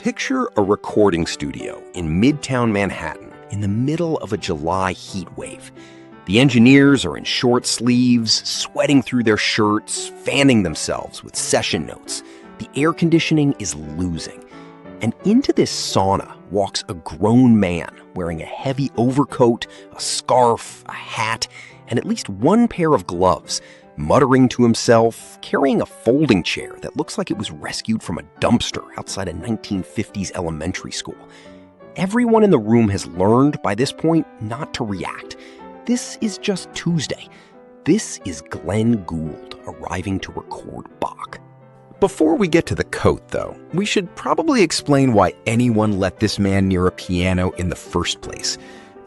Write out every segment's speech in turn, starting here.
Picture a recording studio in Midtown Manhattan in the middle of a July heat wave. The engineers are in short sleeves, sweating through their shirts, fanning themselves with session notes. The air conditioning is losing. And into this sauna walks a grown man wearing a heavy overcoat, a scarf, a hat, and at least one pair of gloves, muttering to himself, carrying a folding chair that looks like it was rescued from a dumpster outside a 1950s elementary school. Everyone in the room has learned by this point not to react. This is just Tuesday. This is Glenn Gould arriving to record Bach. Before we get to the coat, though, we should probably explain why anyone let this man near a piano in the first place.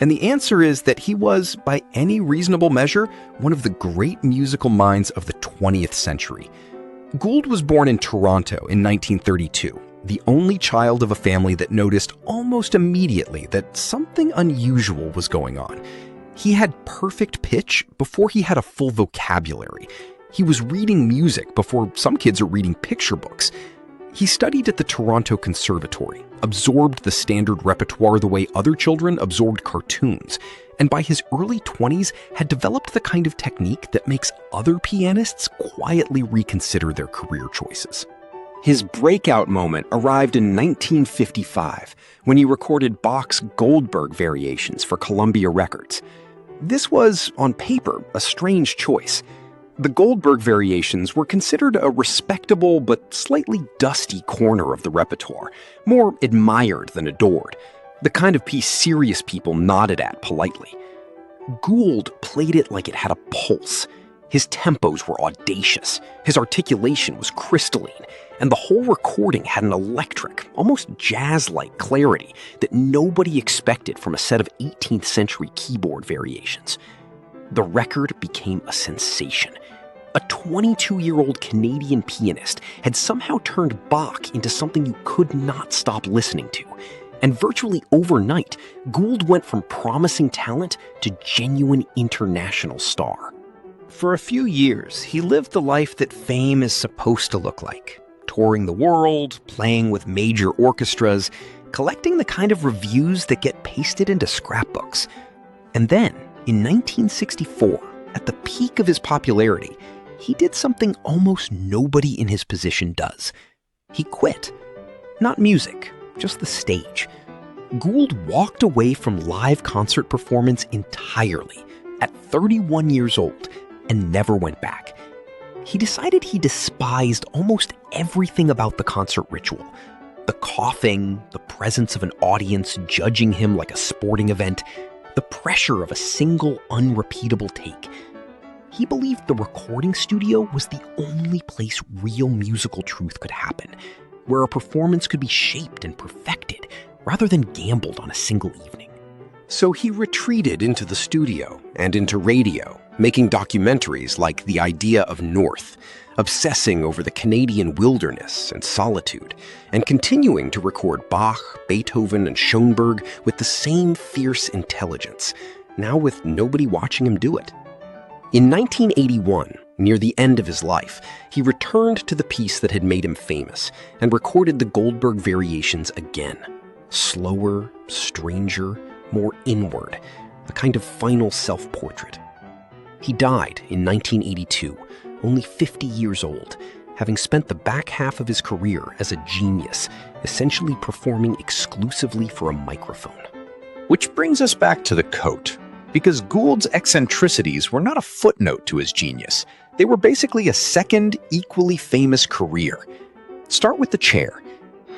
And the answer is that he was, by any reasonable measure, one of the great musical minds of the 20th century. Gould was born in Toronto in 1932, the only child of a family that noticed almost immediately that something unusual was going on. He had perfect pitch before he had a full vocabulary. He was reading music before some kids are reading picture books. He studied at the Toronto Conservatory, absorbed the standard repertoire the way other children absorbed cartoons, and by his early 20s had developed the kind of technique that makes other pianists quietly reconsider their career choices. His breakout moment arrived in 1955 when he recorded Bach's Goldberg Variations for Columbia Records. This was, on paper, a strange choice. The Goldberg Variations were considered a respectable but slightly dusty corner of the repertoire, more admired than adored, the kind of piece serious people nodded at politely. Gould played it like it had a pulse. His tempos were audacious, his articulation was crystalline, and the whole recording had an electric, almost jazz-like clarity that nobody expected from a set of 18th century keyboard variations. The record became a sensation. A 22-year-old Canadian pianist had somehow turned Bach into something you could not stop listening to. And virtually overnight, Gould went from promising talent to genuine international star. For a few years, he lived the life that fame is supposed to look like, touring the world, playing with major orchestras, collecting the kind of reviews that get pasted into scrapbooks. And then, in 1964, at the peak of his popularity, he did something almost nobody in his position does. He quit. Not music, just the stage. Gould walked away from live concert performance entirely at 31 years old and never went back. He decided he despised almost everything about the concert ritual. The coughing, the presence of an audience judging him like a sporting event, the pressure of a single unrepeatable take. He believed the recording studio was the only place real musical truth could happen, where a performance could be shaped and perfected rather than gambled on a single evening. So he retreated into the studio and into radio, making documentaries like The Idea of North, obsessing over the Canadian wilderness and solitude, and continuing to record Bach, Beethoven, and Schoenberg with the same fierce intelligence, now with nobody watching him do it. In 1981, near the end of his life, he returned to the piece that had made him famous and recorded the Goldberg Variations again. Slower, stranger, more inward, a kind of final self-portrait. He died in 1982, only 50 years old, having spent the back half of his career as a genius, essentially performing exclusively for a microphone. Which brings us back to the coat. Because Gould's eccentricities were not a footnote to his genius. They were basically a second, equally famous career. Start with the chair.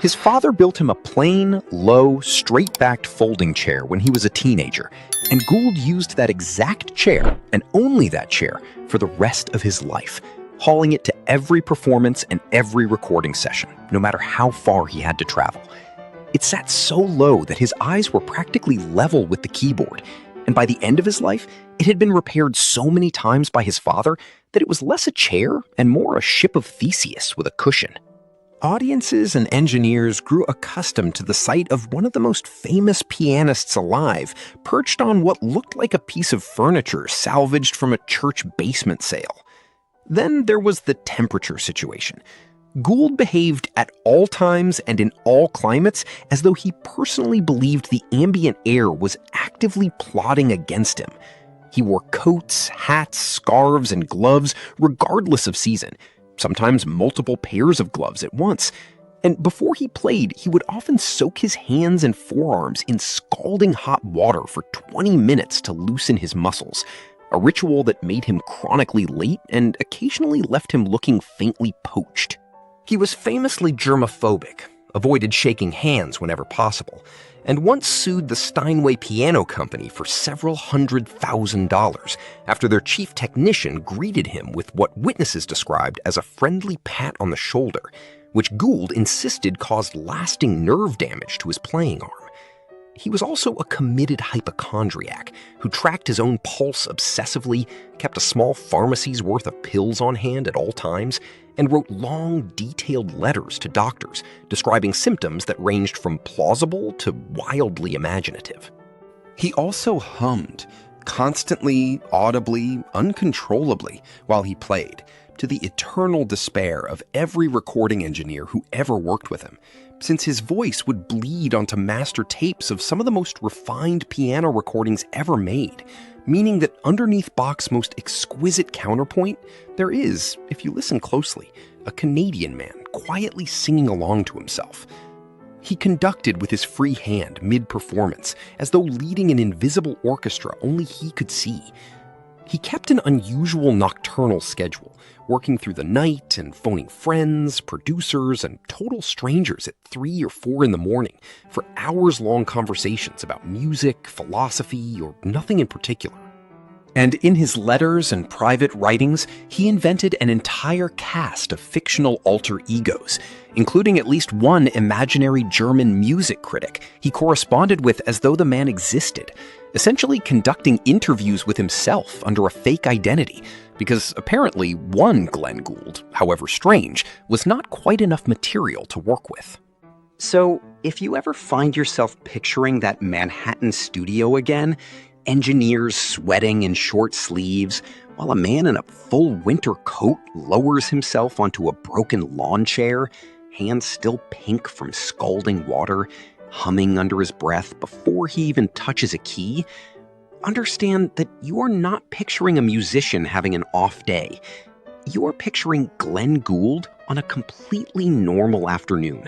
His father built him a plain, low, straight-backed folding chair when he was a teenager, and Gould used that exact chair, and only that chair, for the rest of his life, hauling it to every performance and every recording session, no matter how far he had to travel. It sat so low that his eyes were practically level with the keyboard, and by the end of his life, it had been repaired so many times by his father that it was less a chair and more a ship of Theseus with a cushion. Audiences and engineers grew accustomed to the sight of one of the most famous pianists alive, perched on what looked like a piece of furniture salvaged from a church basement sale. Then there was the temperature situation. Gould behaved at all times and in all climates as though he personally believed the ambient air was actively plotting against him. He wore coats, hats, scarves, and gloves regardless of season, sometimes multiple pairs of gloves at once. And before he played, he would often soak his hands and forearms in scalding hot water for 20 minutes to loosen his muscles, a ritual that made him chronically late and occasionally left him looking faintly poached. He was famously germophobic, avoided shaking hands whenever possible, and once sued the Steinway Piano Company for several $100,000 after their chief technician greeted him with what witnesses described as a friendly pat on the shoulder, which Gould insisted caused lasting nerve damage to his playing arm. He was also a committed hypochondriac who tracked his own pulse obsessively, kept a small pharmacy's worth of pills on hand at all times, and wrote long, detailed letters to doctors describing symptoms that ranged from plausible to wildly imaginative. He also hummed, constantly, audibly, uncontrollably, while he played, to the eternal despair of every recording engineer who ever worked with him, since his voice would bleed onto master tapes of some of the most refined piano recordings ever made, meaning that underneath Bach's most exquisite counterpoint, there is, if you listen closely, a Canadian man quietly singing along to himself. He conducted with his free hand mid-performance, as though leading an invisible orchestra only he could see. He kept an unusual nocturnal schedule, working through the night and phoning friends, producers, and total strangers at 3 or 4 in the morning for hours-long conversations about music, philosophy, or nothing in particular. And in his letters and private writings, he invented an entire cast of fictional alter egos, including at least one imaginary German music critic he corresponded with as though the man existed, essentially conducting interviews with himself under a fake identity, because apparently one Glenn Gould, however strange, was not quite enough material to work with. So, if you ever find yourself picturing that Manhattan studio again, engineers sweating in short sleeves, while a man in a full winter coat lowers himself onto a broken lawn chair, hands still pink from scalding water, humming under his breath before he even touches a key, understand that you are not picturing a musician having an off day. You are picturing Glenn Gould on a completely normal afternoon,